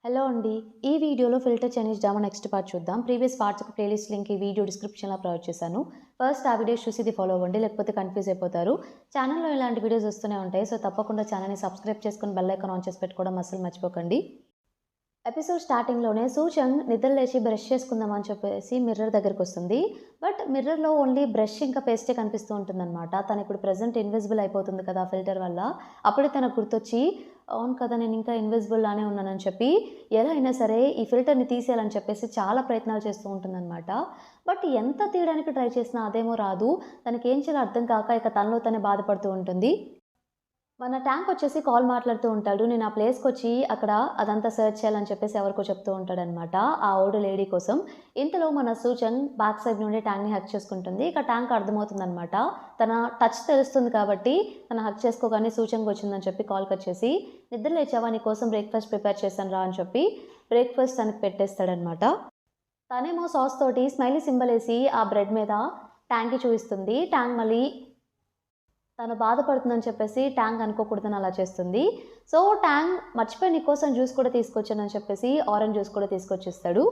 Hello అండి. ఈ వీడియోలో filter Chinese drama next part చూద్దాం. ప్రీవియస్ పార్ట్స్ యొక్క ప్లేలిస్ట్ లింక్ ఈ వీడియో డిస్క్రిప్షన్‌లో ప్రొవైడ్ చేశాను. ఫస్ట్ ఆ వీడియోస్ చూసి ఇది ఫాలో అవ్వండి. లేకపోతే కన్‌ఫ్యూజ్ అయిపోతారు. ఛానెల్‌లో ఇలాంటి వీడియోస్ వస్తూనే ఉంటాయి. సో, తప్పకుండా ఛానెల్‌ని సబ్స్క్రైబ్ చేసుకొని బెల్ ఐకాన్ ఆన్ చేసి పెట్టుకోవడం అస్సలు మర్చిపోకండి. ఎపిసోడ్ స్టార్టింగ్‌లోనే సూచంగ్ నిద్ర లేచి బ్రష్ చేసుకుందాం అని చెప్పేసి మిర్రర్ దగ్గరకొస్తుంది. బట్ మిర్రర్‌లో ఓన్లీ బ్రష్ ఇంకా పేస్టే కనిపిస్తూ ఉంటుందనమాట. తనిప్పుడు ప్రెజెంట్ ఇన్విజిబుల్ అయిపోతుంది కదా ఫిల్టర్ వల్ల. అప్పుడే తనకు గుర్తొచ్చి, అవును కదా! నేనింకా ఇన్విజిబుల్ లానే ఉన్నానని చెప్పి, ఎలా అయినా సరే ఈ ఫిల్టర్‌ని తీసేయాలని చెప్పేసి చాలా ప్రయత్నాలు చేస్తూ ఉంటుందనమాట. బట్ ఎంత తీయడానికి ట్రై చేసినా అదేమో రాదు. తనకేం చేయాలో అర్థం కాక ఇక తనలో తనే బాధపడుతూ ఉంటుంది. మన ట్యాంక్ వచ్చేసి కాల్ మాట్లాడుతూ ఉంటాడు. నేను ఆ ప్లేస్‌కొచ్చి అక్కడ అదంతా సెర్చ్ చేయాలని చెప్పేసి ఎవరికో చెప్తూ ఉంటాడనమాట. ఆ ఓల్డ్ లేడీ కోసం. ఇంతలో మన సూచంగ్ బ్యాక్ సైడ్ నుండి ట్యాంక్‌ని హగ్ చేసుకుంటుంది. ఇక ట్యాంక్ అర్థమవుతుందనమాట. తన టచ్ తెలుస్తుంది కాబట్టి తను హగ్ చేసుకోగానే సూచంగ్ వచ్చిందని చెప్పి కాల్ కట్ చేసి, "నిద్ర లేచావా? నీ కోసం బ్రేక్‌ఫాస్ట్ ప్రిపేర్ చేశాను రా" అని చెప్పి బ్రేక్‌ఫాస్ట్ తనకి పెట్టేస్తాడనమాట. తనేమో సాస్ తోటి స్మైలీ సింబల్ ఏసి ఆ బ్రెడ్ మీద ట్యాంక్‌కి చూయిస్తుంది. ట్యాంక్ మళ్ళీ తను బాధపడుతుందని చెప్పేసి ట్యాంక్ అనుకోకూడదని అలా చేస్తుంది. సో, ట్యాంక్ మర్చిపోయి నీకోసం జ్యూస్ కూడా తీసుకొచ్చానని చెప్పేసి ఆరెంజ్ జ్యూస్ కూడా తీసుకొచ్చిస్తాడు.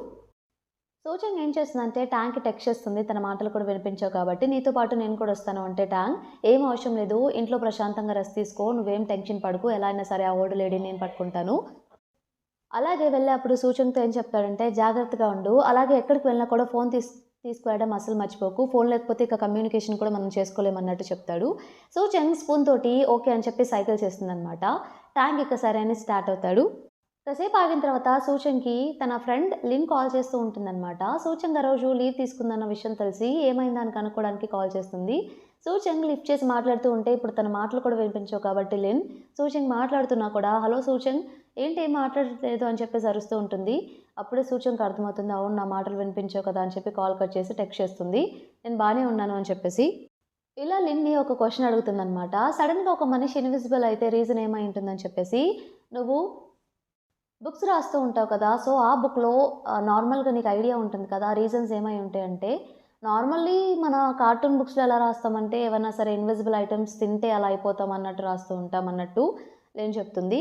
సూచంగ్ ఏం చేస్తుందంటే ట్యాంక్‌కి టెక్స్ట్ చేస్తుంది. తన మాటలు కూడా వినిపించవు కాబట్టి, "నీతో పాటు నేను కూడా వస్తాను" అంటే ట్యాంక్, "ఏం అవసరం లేదు. ఇంట్లో ప్రశాంతంగా రెస్ట్ తీసుకో. నువ్వేం టెన్షన్ పడకు. ఎలా అయినా సరే ఆ ఓల్డ్ లేడీని నేను పట్టుకుంటాను." అలాగే వెళ్ళేప్పుడు సూచనతో ఏం చెప్తాడంటే, "జాగ్రత్తగా ఉండు. అలాగే ఎక్కడికి వెళ్ళినా కూడా ఫోన్ తీసుకువెళ్ళడం అస్సలు మర్చిపోకు. ఫోన్ లేకపోతే ఇక కమ్యూనికేషన్ కూడా మనం చేసుకోలేమన్నట్టు" చెప్తాడు. సూచంగ్ స్పూన్ తోటి ఓకే అని చెప్పి సైగలు చేస్తుందనమాట. ట్యాంక్ ఇక సరే అని స్టార్ట్ అవుతాడు. కాసేపు ఆగిన తర్వాత సూచంగ్‌కి తన ఫ్రెండ్ లిన్ కాల్ చేస్తూ ఉంటుందనమాట. సూచంగ్ ఆ రోజు లీవ్ తీసుకుందన్న విషయం తెలిసి ఏమైందా అని కనుక్కోవడానికి కాల్ చేస్తుంది. సూచంగ్ లిఫ్ట్ చేసి మాట్లాడుతూ ఉంటే ఇప్పుడు తన మాటలు కూడా వినిపించవు కాబట్టి లిన్ సూచంగ్ మాట్లాడుతున్నా కూడా "హలో సూచంగ్, ఏంటి ఏం మాట్లాడట్లేదు" అని చెప్పేసి అరుస్తూ ఉంటుంది. అప్పుడే సూచంగ్‌కి అర్థమవుతుంది. అవును, నా మాటలు వినిపించవు కదా అని చెప్పి కాల్ కట్ చేసి టెక్స్ట్ చేస్తుంది. "నేను బానే ఉన్నాను" అని చెప్పేసి. ఇలా లిన్‌ని ఒక క్వెషన్ అడుగుతుందనమాట. సడెన్‌గా ఒక మనిషి ఇన్విజిబుల్ అయితే రీజన్ ఏమై ఉంటుందని చెప్పేసి, "నువ్వు బుక్స్ రాస్తూ ఉంటావు కదా! సో, ఆ బుక్‌లో నార్మల్‌గా నీకు ఐడియా ఉంటుంది కదా! రీజన్స్ ఏమై ఉంటాయంటే, నార్మల్లీ మన కార్టూన్ బుక్స్‌లో ఎలా రాస్తామంటే, ఏవన్నా సరే ఇన్విజిబుల్ ఐటెమ్స్ తింటే అలా అయిపోతాం అన్నట్టు రాస్తూ ఉంటాం" అన్నట్టు లిన్ చెప్తుంది.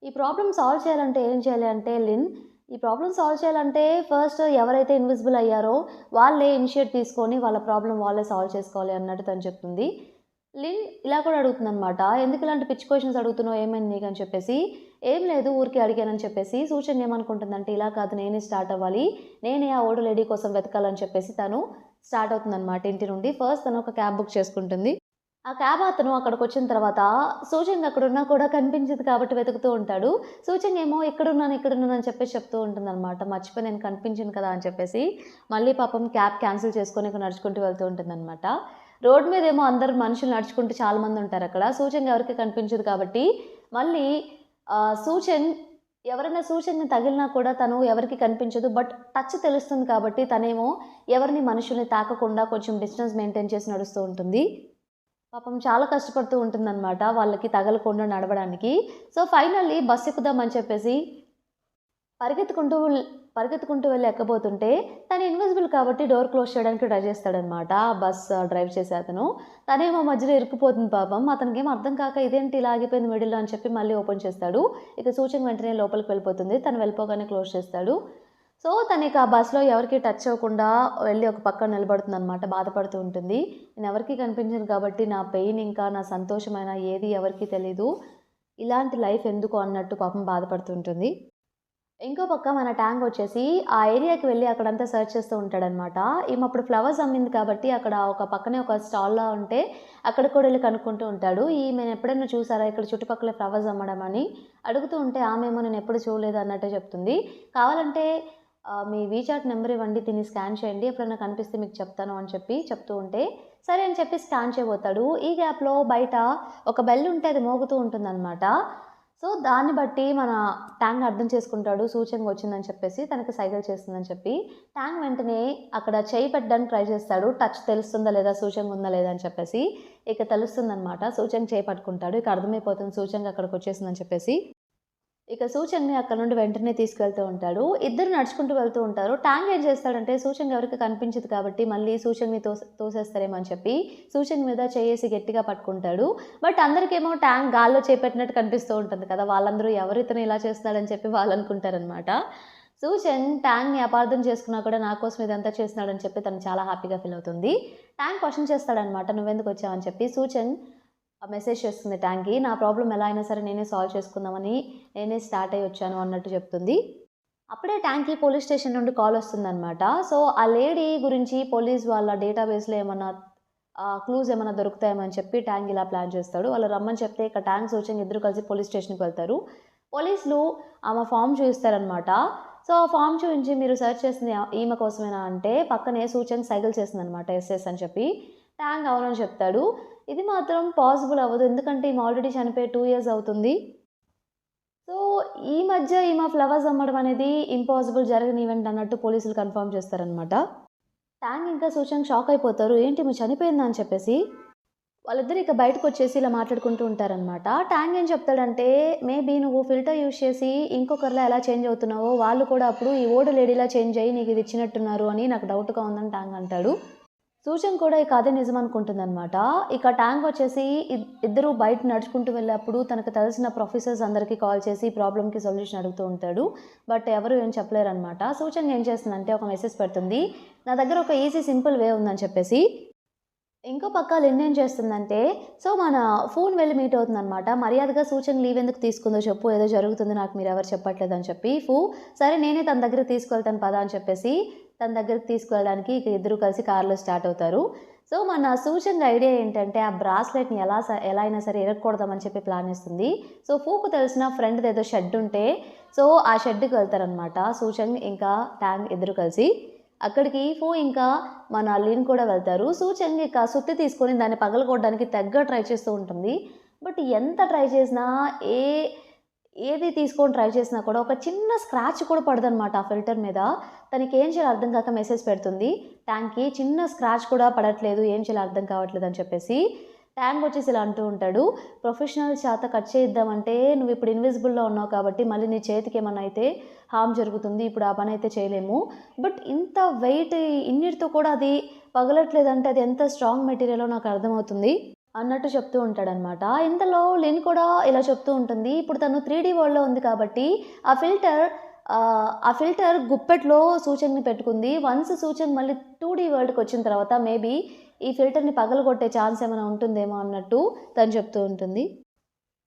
ఈ ప్రాబ్లమ్ సాల్వ్ చేయాలంటే ఏం చేయాలి అంటే లిన్, ఈ ప్రాబ్లమ్ సాల్వ్ చేయాలంటే ఫస్ట్ ఎవరైతే ఇన్విజిబుల్ అయ్యారో వాళ్ళే ఇనిషియేట్ తీసుకొని వాళ్ళ ప్రాబ్లమ్ వాళ్ళే సాల్వ్ చేసుకోవాలి అన్నట్టు తను చెప్తుంది. లిన్ ఇలా కూడా అడుగుతుందనమాట. "ఎందుకు ఇలాంటి పిచ్చి క్వెషన్స్ అడుగుతున్నావు? ఏమైంది నీకు?" అని చెప్పేసి. "ఏం లేదు, ఊరికే అడిగానని" చెప్పేసి. సూచన ఏమనుకుంటుందంటే, ఇలా కాదు నేనే స్టార్ట్ అవ్వాలి. నేనే ఆ ఓల్డ్ లేడీ కోసం వెతకాలని చెప్పేసి తను స్టార్ట్ అవుతుందనమాట ఇంటి నుండి. ఫస్ట్ తను ఒక క్యాబ్ బుక్ చేసుకుంటుంది. ఆ క్యాబ్ అతను అక్కడికొచ్చిన తర్వాత సూచంగ్ అక్కడున్నా కూడా కనిపించదు కాబట్టి వెతుకుతూ ఉంటాడు. సూచంగ్ ఏమో "ఇక్కడున్నాను, ఇక్కడున్నాను" అని చెప్పేసి చెప్తూ ఉంటుందనమాట. మర్చిపోయి నేను కనిపించను కదా అని చెప్పేసి. మళ్ళీ పాపం క్యాబ్ క్యాన్సిల్ చేసుకొని ఇక నడుచుకుంటూ వెళ్తూ ఉంటుందనమాట. రోడ్ మీదేమో అందరూ మనుషులు నడుచుకుంటూ చాలా మందుంటారక్కడ. సూచంగ్ ఎవరికీ కనిపించదు కాబట్టి మళ్ళీ సూచంగ్ ఎవరైనా సూచంగ్‌ని తగిలినా కూడా తను ఎవరికీ కనిపించదు. బట్ టచ్ తెలుస్తుంది కాబట్టి తనేమో ఎవరిని మనుషుల్ని తాకకుండా కొంచెం డిస్టెన్స్ మెయింటైన్ చేసి నడుస్తూ ఉంటుంది. పాపం చాలా కష్టపడుతూ ఉంటుందనమాట వాళ్ళకి తగలకుండా నడవడానికి. సో, ఫైనల్లీ బస్ ఎక్కుదాం అని చెప్పేసి పరిగెత్తుకుంటూ పరిగెత్తుకుంటూ వెళ్లి ఎక్కబోతుంటే తను ఇన్విజిబుల్ కాబట్టి డోర్ క్లోజ్ చేయడానికి ట్రై చేస్తాడనమాట. బస్ డ్రైవ్ చేసే అతను. తనేమో మధ్యలో ఇరుక్కుపోతుంది పాపం. అతనికేమో అర్థం కాక ఇదేంటి ఇలా ఆగిపోయింది మిడిల్‌లో అని చెప్పి మళ్ళీ ఓపెన్ చేస్తాడు. ఇక సూచన వెంటనే లోపలికి వెళ్ళిపోతుంది. తను వెళ్ళిపోగానే క్లోజ్ చేస్తాడు. సో, తనిక ఆ బస్‌లో ఎవరికీ టచ్ అవ్వకుండా వెళ్లి ఒక పక్కన నిలబడుతుందనమాట. బాధపడుతూ ఉంటుంది. నేనెవరికీ కనిపించను కాబట్టి నా పెయిన్ ఇంకా నా సంతోషమైన ఏది ఎవరికీ తెలీదు. ఇలాంటి లైఫ్ ఎందుకు అన్నట్టు పాపం బాధపడుతూ ఉంటుంది. ఇంకో పక్క మన ట్యాంక్ వచ్చేసి ఆ ఏరియాకి వెళ్ళి అక్కడంతా సెర్చ్ చేస్తూ ఉంటాడనమాట. ఈమె అప్పుడు ఫ్లవర్స్ అమ్మింది కాబట్టి అక్కడ ఒక పక్కనే ఒక స్టాల్‌లా ఉంటే అక్కడికి కూడా వెళ్లి కనుక్కుంటూ ఉంటాడు. ఈమెను ఎప్పుడైనా చూసారా ఇక్కడ చుట్టుపక్కల ఫ్లవర్స్ అమ్మడం అని అడుగుతూ ఉంటే ఆమేమో నేనెప్పుడు చూడలేదు అన్నట్టే చెప్తుంది. కావాలంటే మీ వీచాట్ నెంబర్ ఇవ్వండి, దీన్ని స్కాన్ చేయండి. ఎప్పుడైనా కనిపిస్తే మీకు చెప్తాను అని చెప్పి చెప్తూ ఉంటే సరే అని చెప్పి స్కాన్ చేయబోతాడు. ఈ గ్యాప్‌లో బయట ఒక బెల్ ఉంటే అది మోగుతూ ఉంటుందనమాట. సో, దాన్ని బట్టి మన ట్యాంక్ అర్థం చేసుకుంటాడు. సూచంగ్ వచ్చిందని చెప్పేసి తనకి సైగలు చేస్తుందని చెప్పి. ట్యాంక్ వెంటనే అక్కడ చెయ్యి పెట్టడానికి ట్రై చేస్తాడు. టచ్ తెలుస్తుందా లేదా, సూచంగ్ ఉందా లేదా అని చెప్పేసి. ఇక తెలుస్తుందనమాట. సూచంగ్ చెయ్యి పట్టుకుంటాడు. ఇక అర్థమైపోతుంది సూచంగ్ అక్కడికొచ్చేసిందని చెప్పేసి. ఇక సూచంగ్‌ని అక్కడి నుండి వెంటనే తీసుకెళ్తూ ఉంటాడు. ఇద్దరు నడుచుకుంటూ వెళ్తూ ఉంటారు. టాంగ్ ఏం చేస్తాడంటే సూచంగ్ ఎవరికీ కనిపించదు కాబట్టి మళ్ళీ సూచంగ్‌ని తోసేస్తారేమో అని చెప్పి సూచంగ్ మీద చెయ్యేసి గట్టిగా పట్టుకుంటాడు. బట్ అందరికేమో టాంగ్ గాల్లో చేపెట్టినట్టు కనిపిస్తూ ఉంటుంది కదా! వాళ్ళందరూ ఎవరు ఇతను ఇలా చేస్తున్నాడని చెప్పి వాళ్ళనుకుంటారనమాట. సూచంగ్ టాంగ్‌ని అపార్థం చేసుకున్నా కూడా నా కోసం ఇదంతా చేస్తున్నాడని చెప్పి తను చాలా హ్యాపీగా ఫీల్ అవుతుంది. టాంగ్ క్వెషన్ చేస్తాడనమాట. "నువ్వెందుకొచ్చావు?" అని చెప్పి సూచంగ్ మెసేజ్ చేస్తుంది ట్యాంక్‌కి. నా ప్రాబ్లమ్ ఎలా అయినా సరే నేనే సాల్వ్ చేసుకుందామని నేనే స్టార్ట్ అయ్యి వచ్చాను అన్నట్టు చెప్తుంది. అప్పుడే ట్యాంక్‌కి పోలీస్ స్టేషన్ నుండి కాల్ వస్తుందనమాట. సో, ఆ లేడీ గురించి పోలీస్ వాళ్ళ డేటాబేస్‌లో ఏమన్నా క్లూస్ ఏమన్నా దొరుకుతాయేమో అని చెప్పి ట్యాంక్ ఇలా ప్లాన్ చేస్తాడు. వాళ్ళు రమ్మని చెప్తే ఇక ట్యాంక్, సూచంగ్ ఇద్దరు కలిసి పోలీస్ స్టేషన్‌కి వెళ్తారు. పోలీసులు ఆమె ఫార్మ్ చూయిస్తారనమాట. సో, ఆ ఫార్మ్ చూయించి మీరు సెర్చ్ చేసింది ఈమె కోసమేనా అంటే పక్కనే సూచంగ్ సైగలు చేసిందనమాట యెస్ అని చెప్పి. ట్యాంక్ అవునని చెప్తాడు. ఇది మాత్రం పాసిబుల్ అవ్వదు. ఎందుకంటే ఈమె ఆల్రెడీ చనిపోయి 2 ఇయర్స్ అవుతుంది. సో, ఈ మధ్య ఈమె ఫ్లవర్స్ అమ్మడం అనేది ఇంపాసిబుల్ జరగని ఈవెంట్ అన్నట్టు పోలీసులు కన్ఫర్మ్ చేస్తారనమాట. ట్యాంగ్ ఇంకా సూచంగ్ షాక్ అయిపోతారు. ఏంటి ఈమె చనిపోయిందా అని చెప్పేసి. వాళ్ళిద్దరూ ఇక బయటకొచ్చేసి ఇలా మాట్లాడుకుంటూ ఉంటారనమాట. ట్యాంగ్ ఏం చెప్తాడంటే, మేబీ నువ్వు ఫిల్టర్ యూజ్ చేసి ఇంకొకరిలా ఎలా చేంజ్ అవుతున్నావో వాళ్ళు కూడా అప్పుడు ఈ ఓల్డ్ లేడీలా చేంజ్ అయ్యి నీకు ఇది ఇచ్చినట్టున్నారు అని నాకు డౌట్‌గా ఉందని ట్యాంగ్ అంటాడు. సూచంగ్ కూడా ఇక అదే నిజమనుకుంటుందనమాట. ఇక ట్యాంక్ వచ్చేసి ఇద్దరు బయట నడుచుకుంటూ వెళ్ళేప్పుడు తనకు తెలిసిన ప్రొఫెసర్స్ అందరికీ కాల్ చేసి ఈ ప్రాబ్లమ్‌కి సొల్యూషన్ అడుగుతూ ఉంటాడు. బట్ ఎవరు ఏం చెప్పలేరనమాట. సూచంగ్ ఏం చేస్తుందంటే ఒక మెసేజ్ పెడుతుంది. నా దగ్గర ఒక ఈజీ సింపుల్ వే ఉందని చెప్పేసి. ఇంకో పక్క లిన్ ఏం చేస్తుందంటే, సో మన ఫోన్ వెళ్ళి మీట్ అవుతుందనమాట. మర్యాదగా సూచంగ్ లీవ్ ఎందుకు తీసుకుందో చెప్పు, ఏదో జరుగుతుంది నాకు మీరెవరు చెప్పట్లేదని చెప్పి. సరే నేనే తన దగ్గరికి తీసుకెళ్తాను పదా అని చెప్పేసి తన దగ్గరికి తీసుకువెళ్ళడానికి ఇక ఇద్దరు కలిసి కార్‌లో స్టార్ట్ అవుతారు. సో మన సూచంగ్ ఐడియా ఏంటంటే ఆ బ్రాస్లెట్‌ని ఎలా అయినా సరే ఇరగ్గొడదామని చెప్పి ప్లాన్ ఏస్తుంది. సో ఫూకు తెలిసిన ఫ్రెండ్‌దేదో షెడ్ ఉంటే సో ఆ షెడ్‌కి వెళ్తారనమాట. సూచంగ్ ఇంకా ట్యాంగ్ ఇద్దరు కలిసి. అక్కడికి ఇంకా మన లిన్ కూడా వెళ్తారు. సూచంగ్ ఇక సుత్తి తీసుకొని దాన్ని పగలగొట్టడానికి తెగ ట్రై చేస్తూ ఉంటుంది. బట్ ఎంత ట్రై చేసినా ఏ ఏది తీసుకొని ట్రై చేసినా కూడా ఒక చిన్న స్క్రాచ్ కూడా పడదనమాట ఆ ఫిల్టర్ మీద. తనకేం చేయాలో అర్థం కాక మెసేజ్ పెడుతుంది ట్యాంక్‌కి. చిన్న స్క్రాచ్ కూడా పడట్లేదు, ఏం చేయాలో అర్థం కావట్లేదు అని చెప్పేసి. ట్యాంక్ వచ్చేసి ఇలా అంటూ ఉంటాడు, ప్రొఫెషనల్ చేత కట్ చేయిద్దామంటే నువ్వు ఇప్పుడు ఇన్విజిబుల్‌లో ఉన్నావు కాబట్టి మళ్ళీ నీ చేతికి ఏమన్నా అయితే హార్మ్ జరుగుతుంది. ఇప్పుడు ఆ పని అయితే చేయలేము. బట్ ఇంత వెయిట్ ఇన్నిటితో కూడా అది పగలట్లేదంటే అది ఎంత స్ట్రాంగ్ మెటీరియలో నాకు అర్థమవుతుంది అన్నట్టు చెప్తూ ఉంటాడనమాట. ఇంతలో లిన్ కూడా ఇలా చెప్తూ ఉంటుంది. ఇప్పుడు తను 3D వరల్డ్‌లో ఉంది కాబట్టి ఆ ఫిల్టర్ గుప్పెట్లో సూచంగ్‌ని పెట్టుకుంది. వన్స్ సూచంగ్ మళ్ళీ 2D వరల్డ్‌కి వచ్చిన తర్వాత మేబీ ఈ ఫిల్టర్‌ని పగలగొట్టే ఛాన్స్ ఏమైనా ఉంటుందేమో అన్నట్టు తను చెప్తూ ఉంటుంది.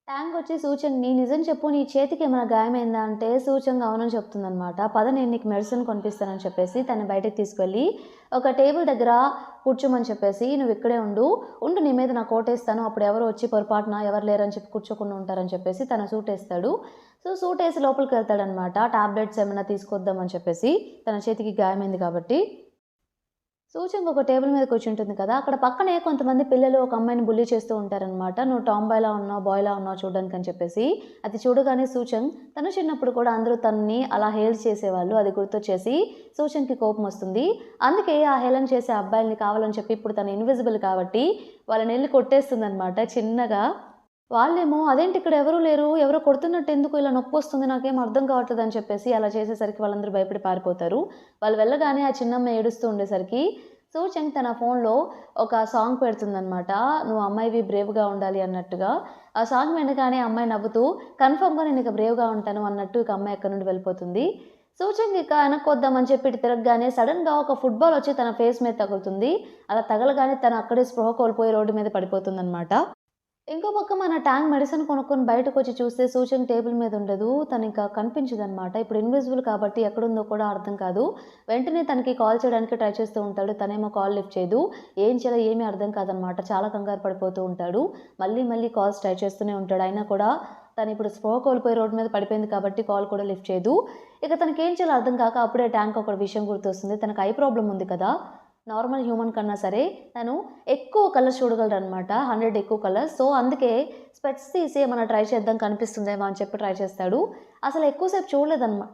ట్యాంక్ వచ్చి సూచంగ్‌ని నిజం చెప్పు నీ చేతికి ఏమైనా గాయమైందా అంటే సూచంగ్ అవునని చెప్తుందనమాట. పద నేను నీకు మెడిసిన్ కొనిపిస్తానని చెప్పేసి తనని బయటకి తీసుకెళ్ళి ఒక టేబుల్ దగ్గర కూర్చోమని చెప్పేసి నువ్వు ఇక్కడే ఉండు నీ మీద నా కోటేస్తాను అప్పుడు ఎవరు వచ్చి పొరపాటున ఎవరు లేరని చెప్పి కూర్చోకుండా ఉంటారని చెప్పేసి తన సూట్ వేస్తాడు. సో సూట్ వేసి లోపలికి వెళ్తాడనమాట. టాబ్లెట్స్ ఏమైనా తీసుకొద్దామని చెప్పేసి తన చేతికి గాయమైంది కాబట్టి. సూచంగ్ ఒక టేబుల్ మీద కూర్చుంటుంది కదా! అక్కడ పక్కనే కొంతమంది పిల్లలు ఒక అమ్మాయిని బుల్లీ చేస్తూ ఉంటారనమాట. నువ్వు టాంబాయ్‌లా ఉన్నావు, బాయ్‌లా ఉన్నావు చూడడానికి అని చెప్పేసి. అది చూడగానే సూచంగ్ తను చిన్నప్పుడు కూడా అందరూ తనని అలా హేల్ చేసేవాళ్ళు. అది గుర్తొచ్చేసి సూచంగ్‌కి కోపం వస్తుంది. అందుకే ఆ హేళన చేసే అబ్బాయిల్ని కావాలని చెప్పి ఇప్పుడు తను ఇన్విజిబుల్ కాబట్టి వాళ్ళనెళ్లి కొట్టేస్తుందనమాట చిన్నగా. వాళ్ళేమో అదేంటి ఇక్కడ ఎవరు లేరు, ఎవరో కొడుతున్నట్టు ఎందుకు ఇలా నొప్పొస్తుంది నాకేం అర్థం కావట్లేదు అని చెప్పేసి అలా చేసేసరికి వాళ్ళందరూ భయపడి పారిపోతారు. వాళ్ళు వెళ్ళగానే ఆ చిన్నమ్మాయి ఏడుస్తూ ఉండేసరికి సూచంగ్ తన ఫోన్‌లో ఒక సాంగ్ పెడుతుందనమాట. నువ్వు అమ్మాయివి బ్రేవ్‌గా ఉండాలి అన్నట్టుగా. ఆ సాంగ్ వినగానే అమ్మాయి నవ్వుతూ కన్ఫర్మ్‌గా నేను ఇక బ్రేవ్‌గా ఉంటాను అన్నట్టు ఇక అమ్మాయి అక్కడి నుండి వెళ్ళిపోతుంది. సూచంగ్ ఇక వెనక్కొద్దామని చెప్పి ఇటు తిరగగానే సడెన్‌గా ఒక ఫుట్‌బాల్ వచ్చి తన ఫేస్ మీద తగులుతుంది. అలా తగలగానే తను అక్కడే స్పృహ కోల్పోయి రోడ్డు మీద పడిపోతుందనమాట. ఇంకో పక్క మన ట్యాంక్ మెడిసిన్ కొనుక్కొని బయటకొచ్చి చూస్తే సూచంగ్ టేబుల్ మీద ఉండదు. తనింకా కనిపించదనమాట. ఇప్పుడు ఇన్విజిబుల్ కాబట్టి ఎక్కడుందో కూడా అర్థం కాదు. వెంటనే తనకి కాల్ చేయడానికి ట్రై చేస్తూ ఉంటాడు. తనేమో కాల్ లిఫ్ట్ చేయదు. ఏం చేయాలో ఏమీ అర్థం కాదనమాట. చాలా కంగారు పడిపోతూ ఉంటాడు. మళ్ళీ కాల్స్ ట్రై చేస్తూనే ఉంటాడు. అయినా కూడా తనిప్పుడు స్పృహ కోల్పోయి రోడ్డు మీద పడిపోయింది కాబట్టి కాల్ కూడా లిఫ్ట్ చేయదు. ఇక తనకేం చేయాలో అర్థం కాక అప్పుడే ట్యాంక్ ఒక విషయం గుర్తొస్తుంది. తనకు ఐ ప్రాబ్లమ్ ఉంది కదా! నార్మల్ హ్యూమన్ కన్నా సరే తను ఎక్కువ కలర్స్ చూడగలడనమాట. 100 ఎక్కువ కలర్స్. సో, అందుకే స్పెక్ట్స్ తీసి ఏమన్నా ట్రై చేద్దాం కనిపిస్తుందేమో అని చెప్పి ట్రై చేస్తాడు. అసలు ఎక్కువ సేపు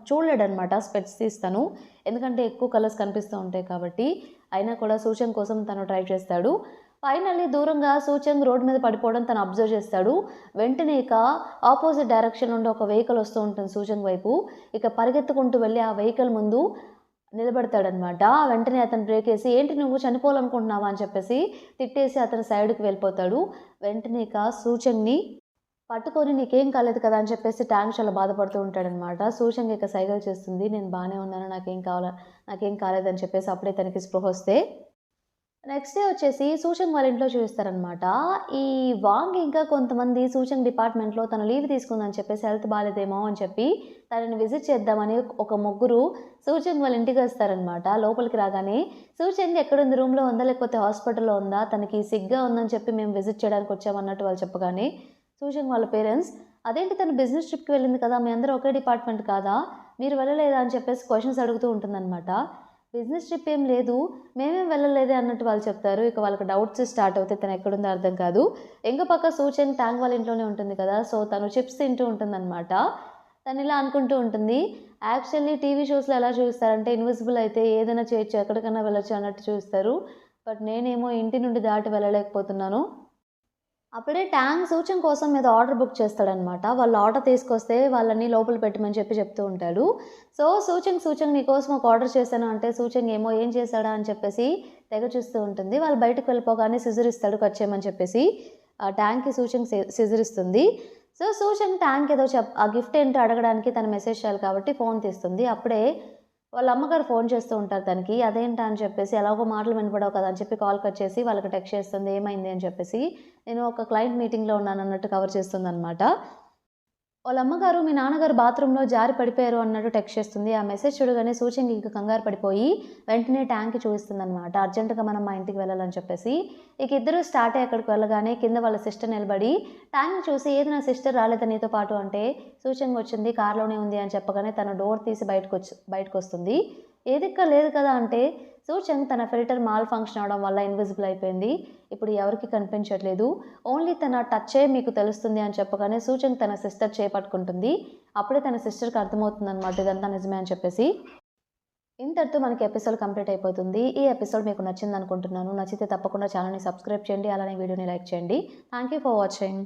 చూడలేడనమాట స్పెక్ట్స్ తీస్తాను. ఎందుకంటే ఎక్కువ కలర్స్ కనిపిస్తూ ఉంటాయి కాబట్టి. అయినా కూడా సూచంగ్ కోసం తను ట్రై చేస్తాడు. ఫైనల్లీ దూరంగా సూచంగ్ రోడ్ మీద పడిపోవడం తను అబ్జర్వ్ చేస్తాడు. వెంటనే ఇక ఆపోజిట్ డైరెక్షన్ నుండి ఒక వెహికల్ వస్తూ ఉంటుంది సూచంగ్ వైపు. ఇక పరిగెత్తుకుంటూ వెళ్ళి ఆ వెహికల్ ముందు నిలబడతాడనమాట. వెంటనే అతను బ్రేక్ ఏసి, "ఏంటి నువ్వు చనిపోవాలనుకుంటున్నావా?" అని చెప్పేసి తిట్టేసి అతను సైడ్‌కి వెళ్ళిపోతాడు. వెంటనే ఇక సూచంగ్‌ని పట్టుకొని, "నీకేం కాలేదు కదా!" అని చెప్పేసి ట్యాంక్ చాలా బాధపడుతూ ఉంటాడనమాట. సూచంగ్ ఇక సైగలు చేస్తుంది. "నేను బానే ఉన్నాను. నాకేం కాలేదని" చెప్పేసి అప్పుడే తనకి స్పృహొస్తే నెక్స్ట్ డే వచ్చేసి సూచంగ్ వాళ్ళ ఇంట్లో చూపిస్తారనమాట. ఈ వాంగ్ ఇంకా కొంతమంది సూచంగ్ డిపార్ట్మెంట్‌లో తను లీవ్ తీసుకుందని చెప్పేసి హెల్త్ బాలేదేమో అని చెప్పి తనని విజిట్ చేద్దామని ఒక ముగ్గురు సూచంగ్ వాళ్ళ ఇంటికి వస్తారనమాట. లోపలికి రాగానే సూచంగ్ ఎక్కడుంది? రూమ్‌లో ఉందా? లేకపోతే హాస్పిటల్‌లో ఉందా? తనకి సిక్‌గా ఉందని చెప్పి మేము విజిట్ చేయడానికి వచ్చామన్నట్టు వాళ్ళు చెప్పగానే సూచంగ్ వాళ్ళ పేరెంట్స్, "అదేంటి తను బిజినెస్ ట్రిప్‌కి వెళ్ళింది కదా! మీ అందరూ ఒకే డిపార్ట్మెంట్ కాదా? మీరు వెళ్ళలేదా?" అని చెప్పేసి క్వెషన్స్ అడుగుతూ ఉంటుందనమాట. బిజినెస్ ట్రిప్ ఏం లేదు. మేమేం వెళ్ళలేదే అన్నట్టు వాళ్ళు చెప్తారు. ఇక వాళ్ళకి డౌట్స్ స్టార్ట్ అవుతాయి. తను ఎక్కడుందో అర్థం కాదు. ఇంకో పక్క సూచన్ ట్యాంక్ వాళ్ళ ఇంట్లోనే ఉంటుంది కదా! సో, తను చిప్స్ తింటూ ఉంటుందనమాట. తను ఇలా అనుకుంటూ ఉంటుంది. యాక్చువల్లీ టీవీ షోస్‌లో ఎలా చూపిస్తారంటే ఇన్విజిబుల్ అయితే ఏదైనా చేయొచ్చు, ఎక్కడికైనా వెళ్ళొచ్చు అన్నట్టు చూపిస్తారు. బట్ నేనేమో ఇంటి నుండి దాటి వెళ్ళలేకపోతున్నాను. అప్పుడే ట్యాంగ్ సూచన కోసం ఏదో ఆర్డర్ బుక్ చేస్తాడనమాట. వాళ్ళు ఆర్డర్ తీసుకొస్తే వాళ్ళని లోపల పెట్టమని చెప్తూ ఉంటాడు. సో, సూచంగ్ నీకోసం ఒక ఆర్డర్ చేశాను అంటే, సూచంగ్ ఏమో ఏం చేశాడా అని చెప్పేసి తెగ చూస్తూ ఉంటుంది. వాళ్ళు బయటకు వెళ్ళిపోగానే సిజర్ ఇస్తాడు కట్ చేయమని చెప్పేసి. ట్యాంగ్‌కి సూచంగ్ సిజర్ ఇస్తుంది. సో, సూచంగ్ ట్యాంగ్ ఏదో ఆ గిఫ్ట్ ఏంటో అడగడానికి తను మెసేజ్ చేయాలి కాబట్టి ఫోన్ తీస్తుంది. అప్పుడే వాళ్ళ అమ్మగారు ఫోన్ చేస్తూ ఉంటారు తనకి. అదేంటా అని చెప్పేసి ఎలాగో మాటలు వినపడవు కదా అని చెప్పి కాల్ కట్ చేసి వాళ్ళకి టెక్స్ట్ చేస్తుంది. ఏమైంది అని చెప్పేసి. నేను ఒక క్లయింట్ మీటింగ్‌లో ఉన్నానన్నట్టు కవర్ చేస్తుందనమాట. వాళ్ళ అమ్మగారు, "మీ నాన్నగారు బాత్రూమ్‌లో జారి పడిపోయారు" అన్నట్టు టెక్స్ట్ చేస్తుంది. ఆ మెసేజ్ చూడగానే సూచంగ్ ఇంక కంగారు పడిపోయి వెంటనే ట్యాంక్‌కి చూపిస్తుందనమాట. అర్జెంట్‌గా మనం మా ఇంటికి వెళ్ళాలని చెప్పేసి. ఇక ఇద్దరు స్టార్ట్ అయ్యి అక్కడికి వెళ్ళగానే కింద వాళ్ళ సిస్టర్ నిలబడి ట్యాంక్‌ని చూసి, "ఏది నా సిస్టర్ రాలేదా నీతో పాటు?" అంటే సూచంగ్ వచ్చింది కార్‌లోనే ఉంది అని చెప్పగానే తను డోర్ తీసి బయటకొస్తుంది. "ఏదిక్క లేదు కదా!" అంటే సూచంగ్ తన ఫిల్టర్ మాల్ ఫంక్షన్ అవ్వడం వల్ల ఇన్విజిబుల్ అయిపోయింది. ఇప్పుడు ఎవరికీ కనిపించట్లేదు. ఓన్లీ తన టచ్చే మీకు తెలుస్తుంది అని చెప్పగానే సూచంగ్ తన సిస్టర్ చేపట్టుకుంటుంది. అప్పుడే తన సిస్టర్‌కి అర్థమవుతుందనమాట ఇదంతా నిజమే అని చెప్పేసి. ఇంతటితో మనకి ఎపిసోడ్ కంప్లీట్ అయిపోతుంది. ఈ ఎపిసోడ్ మీకు నచ్చిందనుకుంటున్నాను. నచ్చితే తప్పకుండా ఛానెల్‌ని సబ్స్క్రైబ్ చేయండి. అలానే వీడియోని లైక్ చేయండి. Thank you for watching.